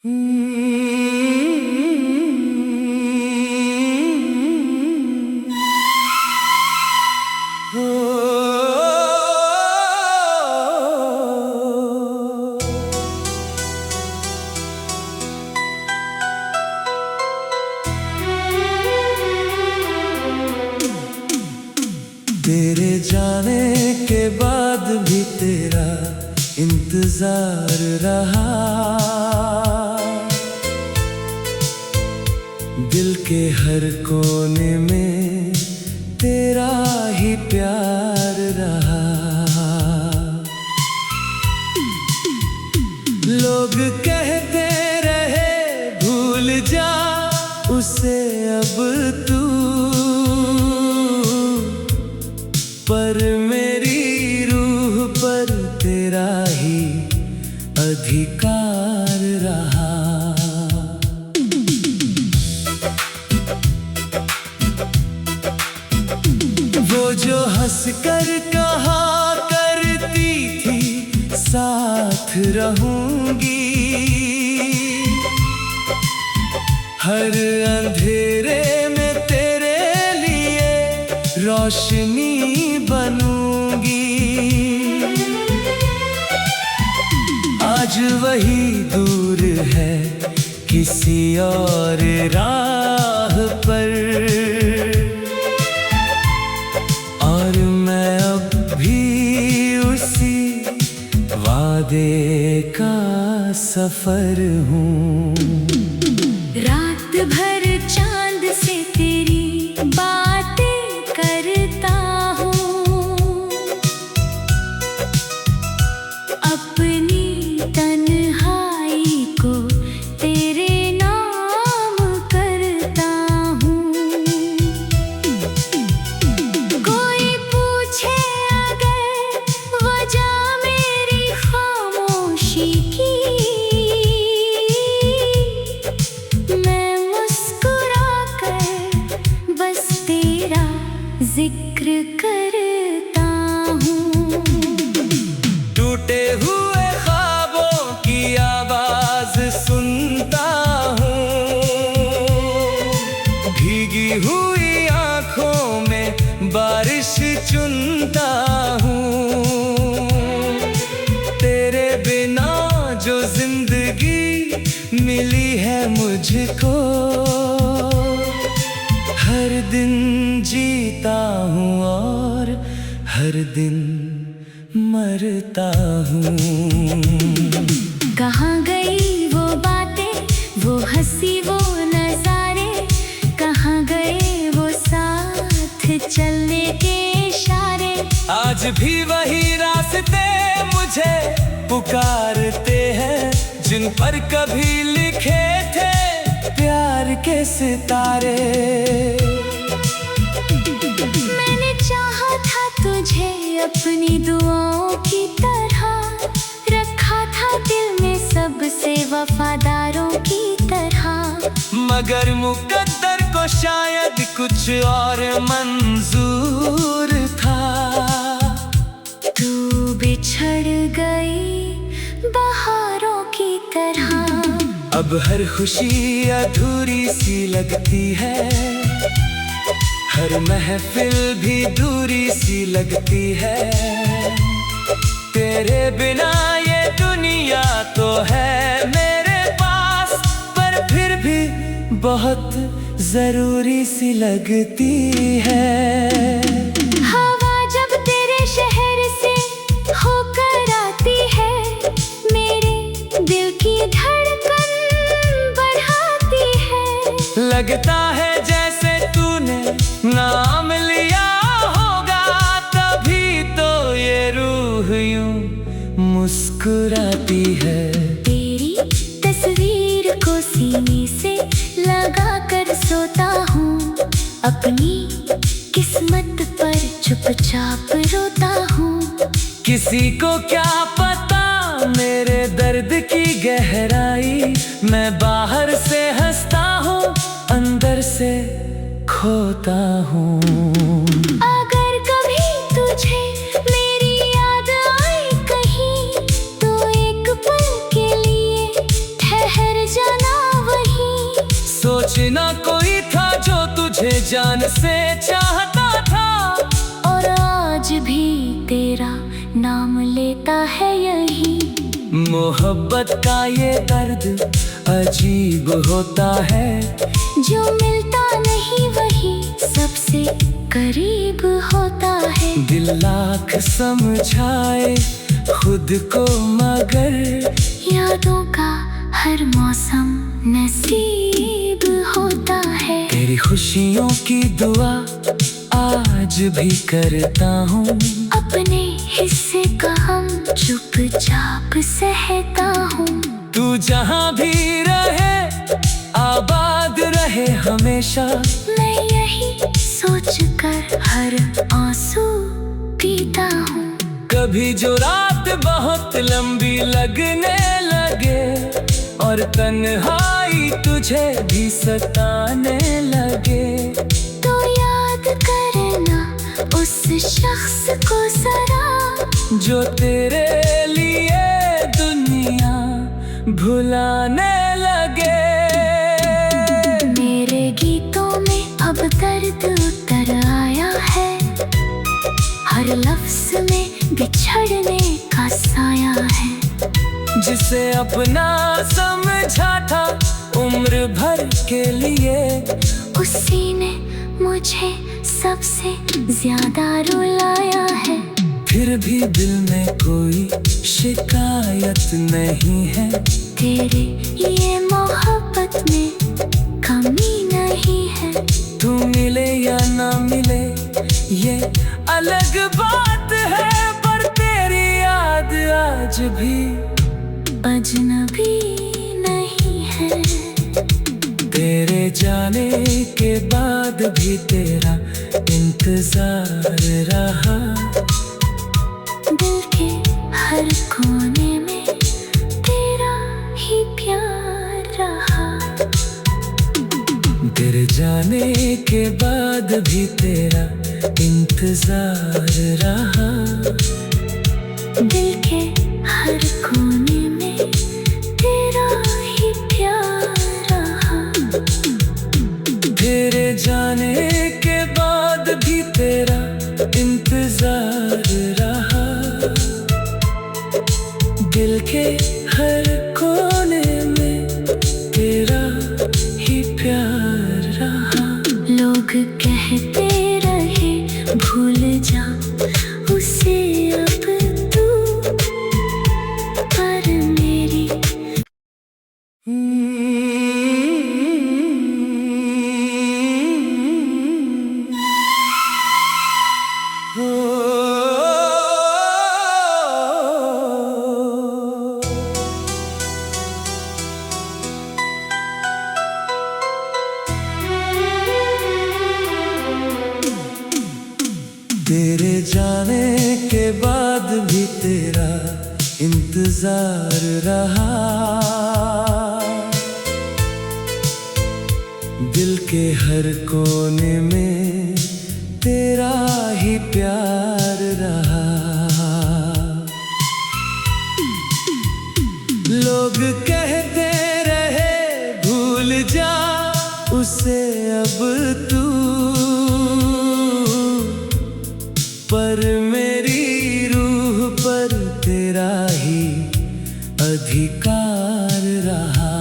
तेरे जाने के बाद भी तेरा इंतजार रहा। दिल के हर कोने में तेरा ही प्यार रहा। लोग कहते रहे भूल जा उसे अब तू, पर मेरी रूह पर तेरा ही अधिकार रहा। वो जो हंस कर कहा करती थी साथ रहूंगी, हर अंधेरे में तेरे लिए रोशनी बनूंगी। आज वही दूर है किसी और राह पर, और मैं अब भी उसी वादे का सफर हूँ। रात भर चांद से तेरी बातें करता हूँ, अपनी तन्हाई को तेरे नाम करता हूँ। कोई पूछे अगर वजह मेरी खामोशी की, जिक्र करता हूँ। टूटे हुए ख्वाबों की आवाज सुनता हूँ, भीगी हुई आँखों में बारिश चुनता हूँ। तेरे बिना जो जिंदगी मिली है मुझको, हर दिन जीता हूँ और हर दिन मरता हूँ। कहाँ गई वो बातें, वो हंसी, वो नजारे, कहाँ गए वो साथ चलने के इशारे। आज भी वही रास्ते मुझे पुकारते हैं, जिन पर कभी लिखे थे प्यार के सितारे। मैंने चाहा था तुझे अपनी दुआओं की तरह, रखा था दिल में सबसे वफादारों की तरह, मगर मुकद्दर को शायद कुछ और मंजूर था। तू बिछड़ गई बहारों की तरह। अब हर खुशी अधूरी सी लगती है, हर महफिल भी दूरी सी लगती है। तेरे बिना ये दुनिया तो है मेरे पास, पर फिर भी बहुत जरूरी सी लगती है। हवा जब तेरे शहर से होकर आती है, मेरे दिल की धड़कन बढ़ाती है। लगता है जैसे तूने नाम लिया होगा, तभी तो ये रूह यूं मुस्कुराती है। तेरी तस्वीर को सीने से लगा कर सोता हूँ, अपनी किस्मत पर चुपचाप रोता हूँ। किसी को क्या पता मेरे दर्द की गहराई, मैं बाहर से हंसता हूँ अंदर से खोता हूँ। अगर कभी तुझे मेरी याद आए कहीं, तो एक पल के लिए ठहर जा। सोच ना कोई था जो तुझे जान से चाहता था। और आज भी तेरा नाम लेता है यही। मोहब्बत का ये दर्द अजीब होता है, जो मिलता नहीं वही सबसे करीब होता है। दिल लाख समझाए खुद को मगर यादों का हर मौसम नसीब होता है। तेरी खुशियों की दुआ आज भी करता हूँ, अपने हिस्से का हम चुपचाप सहता हूँ। तू जहाँ भी रहे आबाद रहे हमेशा। मैं यही सोच कर हर आंसू पीता हूँ। कभी जो रात बहुत लंबी लगने लगे और तन्हाई तुझे भी सताने लगे, तो याद करना उस शख्स को जरा, जो तेरे लिए दुनिया भुलाने लगे। मेरे गीतों में अब दर्द उतर आया है, हर लफ्ज में बिछड़ने का साया है। जिसे अपना समझा था उम्र भर के लिए, उसी ने मुझे सबसे ज्यादा रुलाया है। फिर भी दिल में कोई शिकायत नहीं है, तेरे ये मोहब्बत में कमी नहीं है। तू मिले या ना मिले ये अलग बात है, पर तेरी याद आज भी अजनबी नहीं है। तेरे जाने के बाद भी तेरा इंतजार रहा। दिल के हर कोने में तेरा ही प्यार रहा। तेरे जाने के बाद भी तेरा इंतजार रहा। दिल के हर कोने में तेरा ही प्यार रहा। तेरे जाने के बाद भी तेरा इंतजार रहा। दिल के हर कोने में तेरा ही प्यार रहा। लोग कहते रहे भूल जा उसे अब तू, पर मेरी तेरे जाने के बाद भी तेरा इंतजार रहा। दिल के हर कोने में तेरा ही प्यार रहा। लोग कहते रहे भूल जा उसे अब तू, पर मेरी रूह पर तेरा ही अधिकार रहा।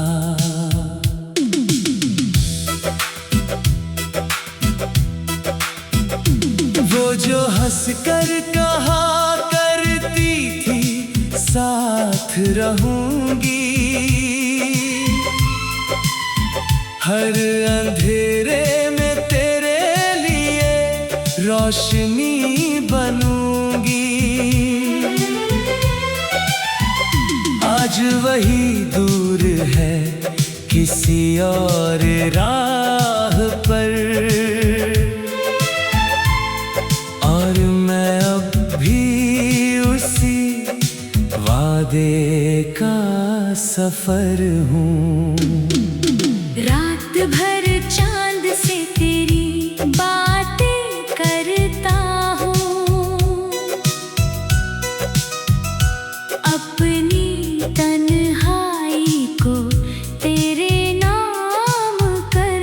वो जो हंस कर कहा करती थी साथ रहूंगी, हर अंधेरे में तेरे लिए रोशनी बनूंगी। आज वही दूर है किसी और राह पर, और मैं अब भी उसी वादे का सफर हूँ। रात भर चांद से तेरी बातें करता हूँ, अपनी तन्हाई को तेरे नाम कर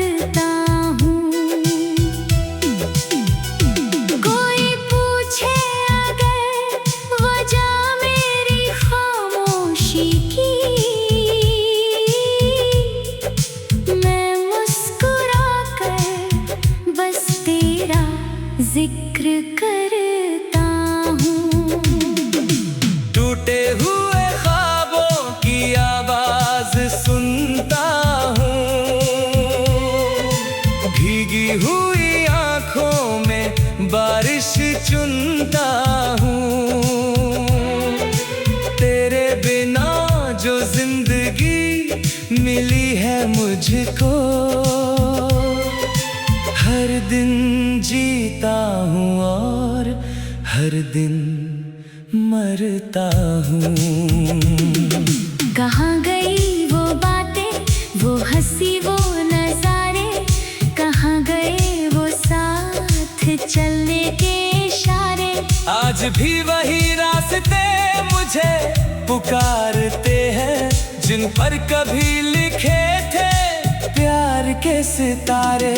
मिली है मुझको। हर दिन जीता हूँ और हर दिन मरता हूँ। कहाँ गई वो बातें, वो हंसी, वो नजारे, कहाँ गए वो साथ चलने के इशारे। आज भी वही रास्ते मुझे पुकारते हैं, जिन पर कभी लिखे थे प्यार के सितारे।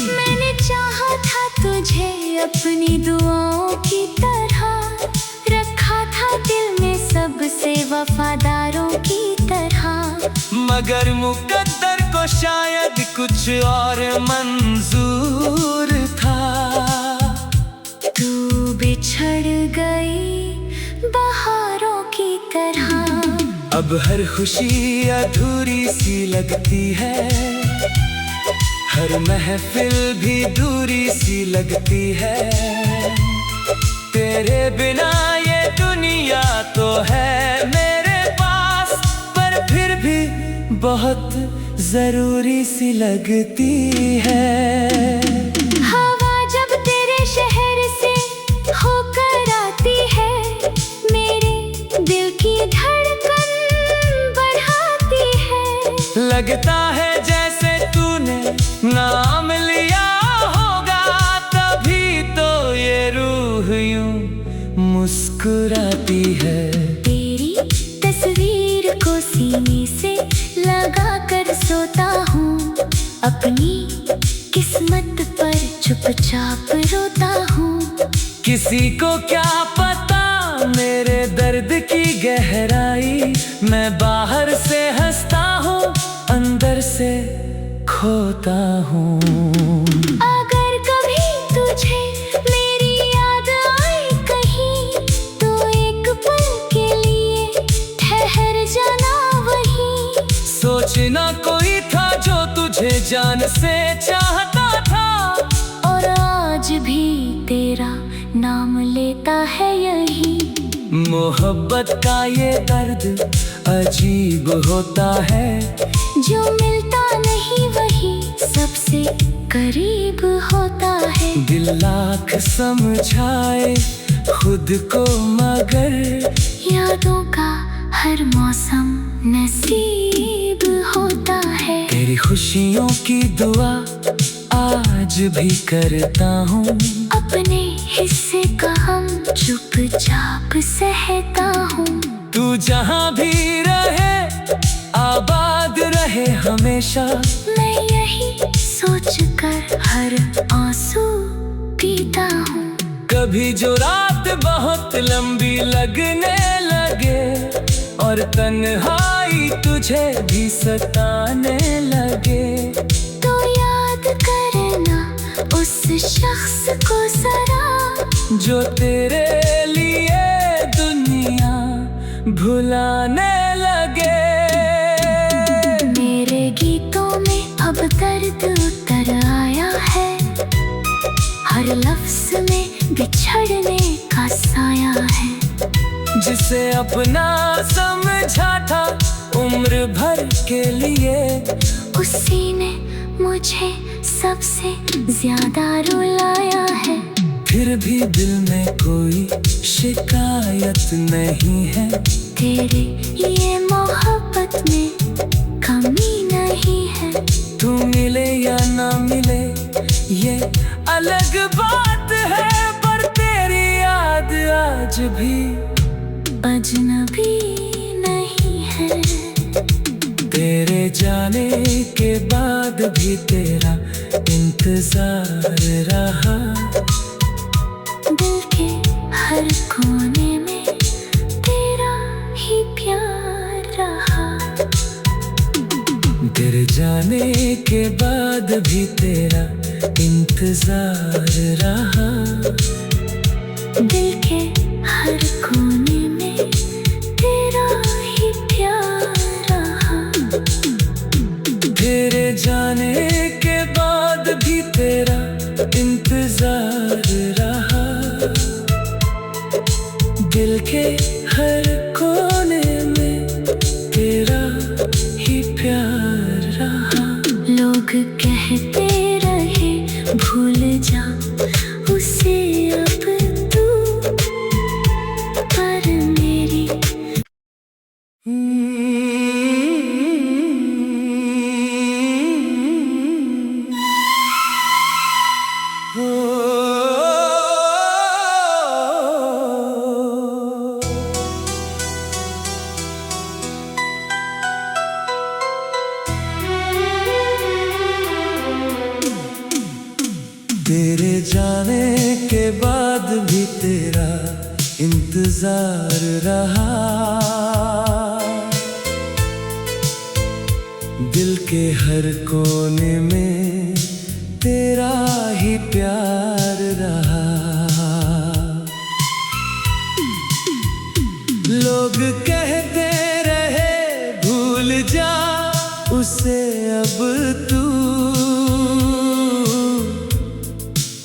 मैंने चाहा था तुझे अपनी दुआओं की तरह, रखा था दिल में सबसे वफादारों की तरह। मगर मुकद्दर को शायद कुछ और मंजूर था। तू बिछड़ गई बहारों की तरह। अब हर खुशी अधूरी सी लगती है, हर महफिल भी दूरी सी लगती है। तेरे बिना ये दुनिया तो है मेरे पास, पर फिर भी बहुत जरूरी सी लगती है। हवा जब तेरे शहर से होकर आती है, मेरे दिल की धड़कन बढ़ाती है। लगता है जैसे तूने नाम लिया होगा, तभी तो ये रूह यूं मुस्कुराती है। तेरी तस्वीर को सीने से लगा कर सोता हूँ, अपनी किस्मत पर चुपचाप रोता हूँ। किसी को क्या पता मेरे दर्द की गहराई, मैं बाहर से हंसता हूँ, अंदर से खोता हूँ। अगर कभी तुझे मेरी याद आए कहीं, तो एक पल के लिए ठहर जाना वहीं। सोचना कोई था जो तुझे जान से चाहता था, और आज भी तेरा नाम लेता है यही। मोहब्बत का ये दर्द अजीब होता है, जो मिलता नहीं वही सबसे करीब होता है। दिल लाख समझाए खुद को, मगर यादों का हर मौसम नसीब होता है। तेरी खुशियों की दुआ आज भी करता हूँ, अपने हिस्से का हम चुपचाप सहता हूँ। तू जहाँ भी रहे आबाद रहे हमेशा। मैं यही सोच कर हर आंसू पीता हूँ। कभी जो रात बहुत लंबी लगने लगे, और तन्हाई तुझे भी सताने लगे, तो याद करना उस शख्स को जरा, जो तेरे लिए दुनिया भुलाने लगे। मेरे गीतों में अब दर्द उतर आया है, हर लफ्ज में बिछड़ने का साया है। जिसे अपना समझा था उम्र भर के लिए, उसी ने मुझे सबसे ज्यादा रुलाया है। फिर भी दिल में कोई शिकायत नहीं है, तेरे लिए मोहब्बत में कमी नहीं है। तू मिले या ना मिले ये अलग बात है, पर तेरी याद आज भी अजनबी नहीं है। तेरे जाने के बाद भी तेरा इंतजार रहा, दिल के हर कोने में तेरा ही प्यार रहा। तेरे जाने के बाद भी तेरा इंतजार रहा, दिल के हर कोने में तेरा ही प्यार रहा। तेरे जाने के बाद भी तेरा इंतजार रहा, दिल के हर कोने में तेरे जाने के बाद भी तेरा इंतजार रहा, दिल के हर कोने में तेरा ही प्यार रहा। लोग कहते रहे भूल जा उसे अब तू,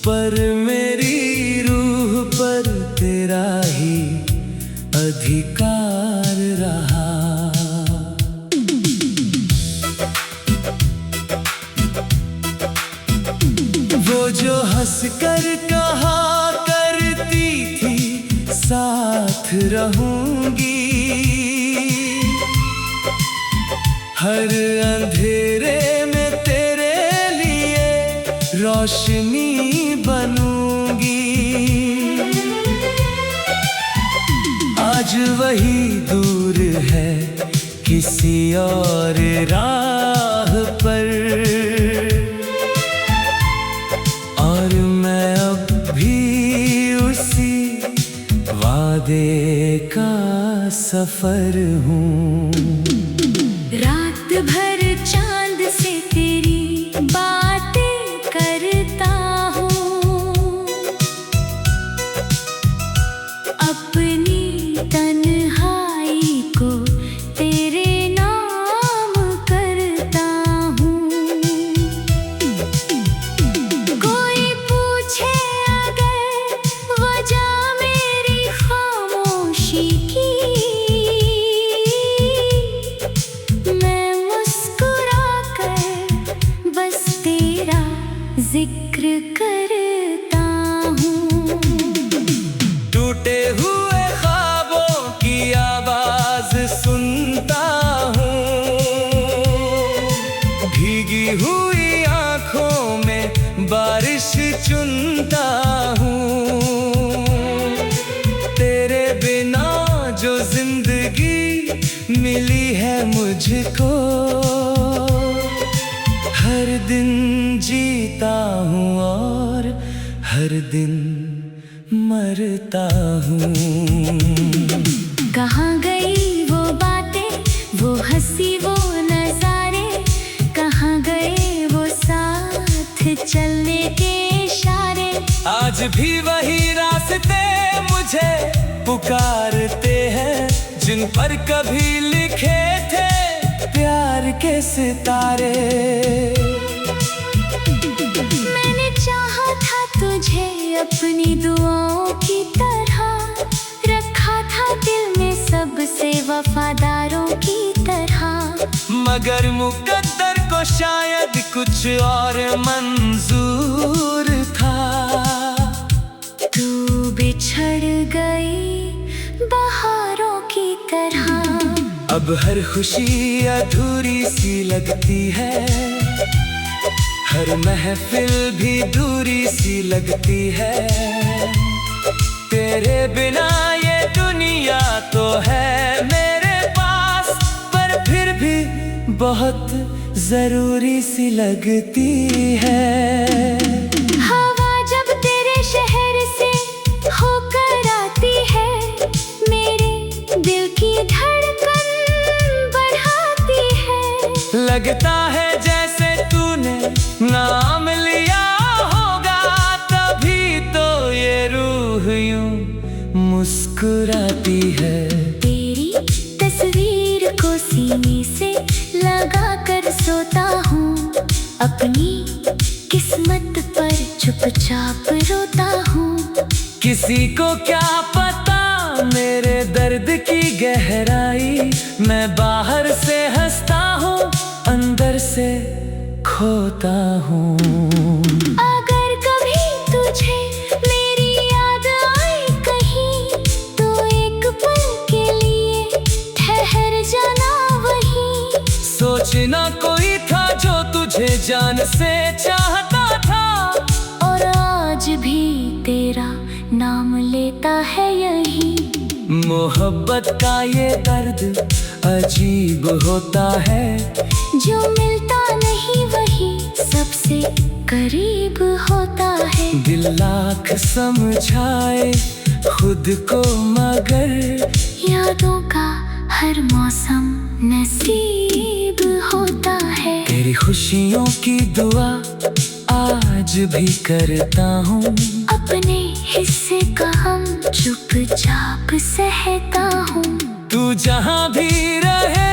पर मेरी रूह पर तेरा ही अधिकार रहा। वो जो हंस कर कहा करती थी साथ रहूंगी, हर अंधेरे में तेरे लिए रोशनी बनूंगी। आज वही दूर है किसी और राह पर, और मैं अब भी उसी वादे का सफर हूँ। रात भर चांद से तेरी बातें करता हूँ, अपनी तन्हाई को तेरे नाम करता हूँ। कोई पूछे अगर वजह मेरी खामोशी की, जिक्र करता हूँ। टूटे हुए ख्वाबों की आवाज सुनता हूँ, भीगी हुई आँखों में बारिश चुनता हूँ। तेरे बिना जो जिंदगी मिली है मुझको, हर दिन जीता हूँ और हर दिन मरता हूँ। कहाँ गई वो बातें, वो हंसी वो नजारे, कहाँ गए वो साथ चलने के इशारे। आज भी वही रास्ते मुझे पुकारते हैं, जिन पर कभी लिखे थे प्यार के सितारे। मैंने चाहा था तुझे अपनी दुआओं की तरह, रखा था दिल में सबसे वफादारों की तरह, मगर मुकद्दर को शायद कुछ और मंजूर था। तू बिछड़ गई बहारों की तरह, अब हर खुशी अधूरी सी लगती है, हर महफिल भी दूरी सी लगती है। तेरे बिना ये दुनिया तो है मेरे पास, पर फिर भी बहुत जरूरी सी लगती है। हवा जब तेरे शहर से होकर आती है, मेरे दिल की धड़कन बढ़ाती है। लगता है जैसे तूने नाम लिया होगा, तभी तो ये रूह यूं मुस्कुराती है। तेरी तस्वीर को सीने से लगा कर सोता हूँ, अपनी किस्मत पर चुपचाप रोता हूँ। किसी को क्या पता मेरे दर्द की गहराई, मैं बाहर से हंसता हूँ अंदर से खोता हूँ। अगर कभी तुझे मेरी याद आए कहीं, तो एक पल के लिए ठहर जा। ना कोई था जो तुझे जान से चाहता था, और आज भी तेरा नाम लेता है यही। मोहब्बत का ये दर्द अजीब होता है, जो मिलता नहीं वही सबसे करीब होता है। दिल लाख समझाए खुद को मगर यादों का हर मौसम नसीब होता है। तेरी खुशियों की दुआ आज भी करता हूँ, अपने हिस्से का हम चुपचाप सहता हूँ। तू जहाँ भी रहे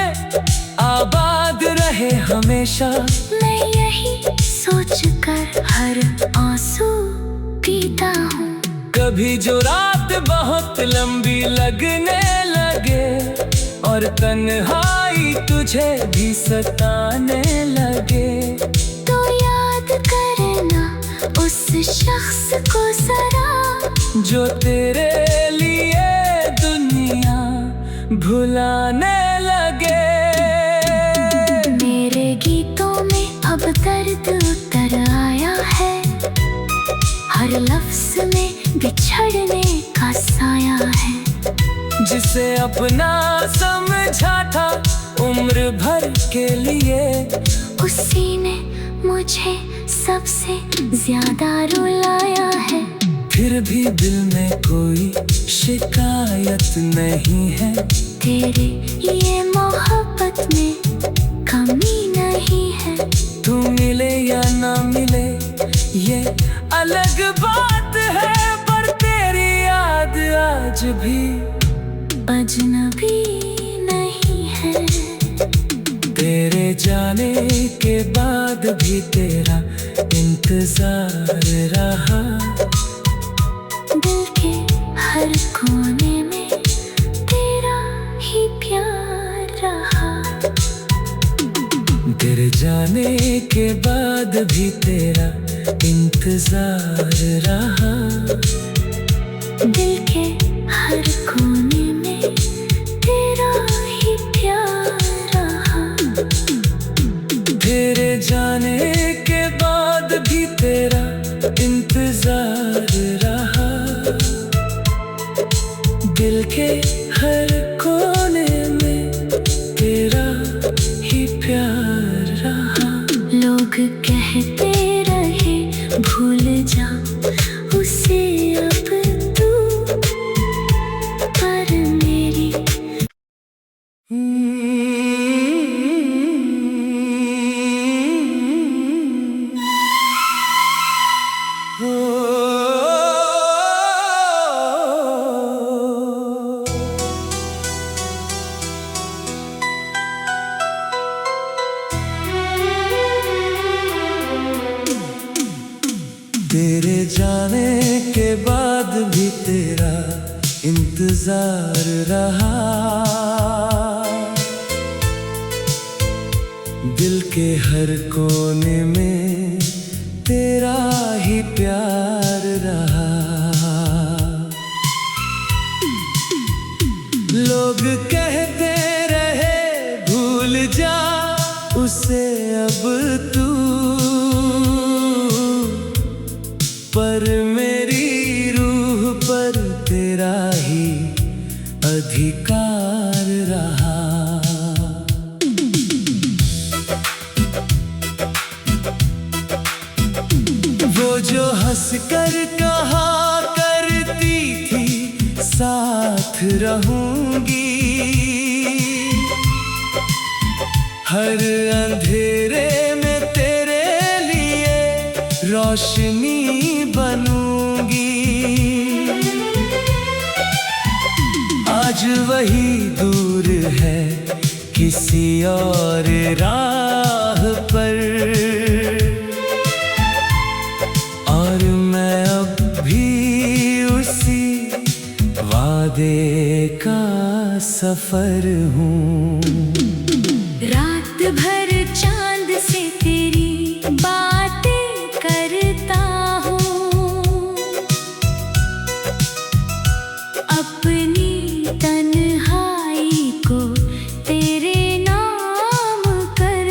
आबाद रहे हमेशा, मैं यही सोच कर हर आंसू पीता हूँ। कभी जो रात बहुत लंबी लगने लगे और तन्हाई तुझे भी सताने लगे, तो याद करना उस शख्स को जरा, जो तेरे लिए दुनिया भुलाने लगे। मेरे गीतों में अब दर्द उतर आया है, हर लफ्ज में बिछड़ने का साया है। जिसे अपना समझा था उम्र भर के लिए, उसी ने मुझे सबसे ज्यादा रुलाया है। फिर भी दिल में कोई शिकायत नहीं है, तेरे ये मोहब्बत में कमी नहीं है। तू मिले या ना मिले ये अलग बात है, पर तेरी याद आज भी अजनबी नहीं है। तेरे जाने के बाद भी तेरा इंतजार रहा, दिल के हर कोने में तेरा ही प्यार रहा। तेरे जाने के बाद भी तेरा इंतजार रहा, दिल के हर कोने में तेरा ही प्यार रहा। तेरे जाने के बाद भी तेरा इंतजार रहा, दिल के हर कोने में तेरा ही प्यार रहा। लोग कहते रहे भूल जा उसे अब तू, पर मेरी तेरे जाने के बाद भी तेरा इंतजार रहा, दिल के हर कोने में तेरा ही प्यार रहा। लोग कहते रहे भूल जा उसे अब तू, पर मेरी रूह पर तेरा ही अधिकार रहा। वो जो हंस कर कहा करती थी साथ रहूंगी, हर अंधेरे में तेरे लिए रोशनी बनूंगी। आज वही दूर है किसी और राह पर, और मैं अब भी उसी वादे का सफर हूँ। रात भर चांद से तेरी बातें करता हूँ, अपनी तन्हाई को तेरे नाम कर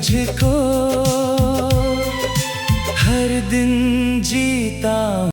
मुझको, हर दिन जीता